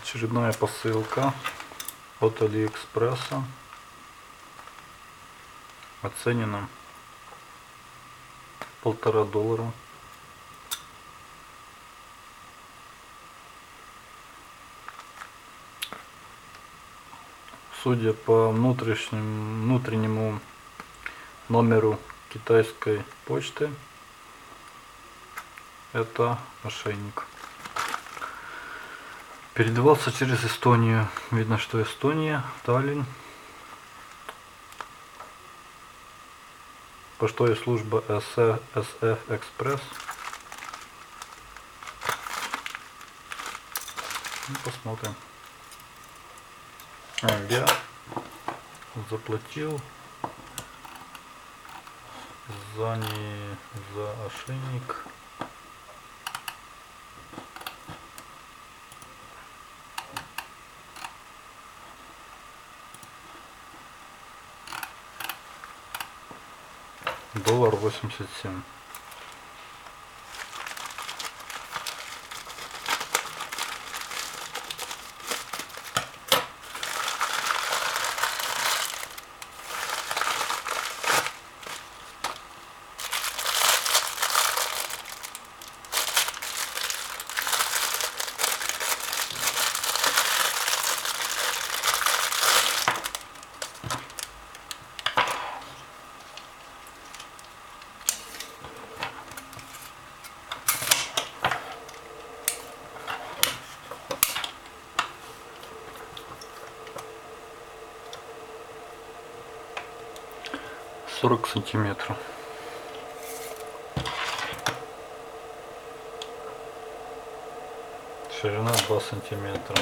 Очередная посылка от Алиэкспресса. Оценена $1,5. Судя по внутреннему номеру китайской почты, это ошейник. Передавался через Эстонию. Видно, что Эстония, Таллин. Поштовая служба SF Экспресс. Посмотрим. Я заплатил за ошейник $1.87. «40 сантиметров». Ширина 2 сантиметра.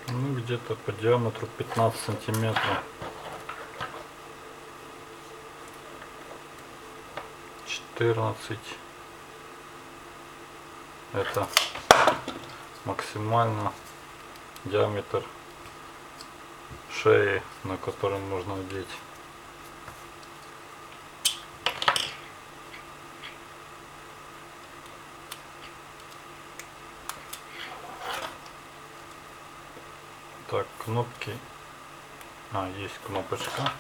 Ну, где-то по диаметру 15 сантиметров. 14. Это максимально диаметр шеи, на котором можно одеть. Так, кнопки. Есть кнопочка.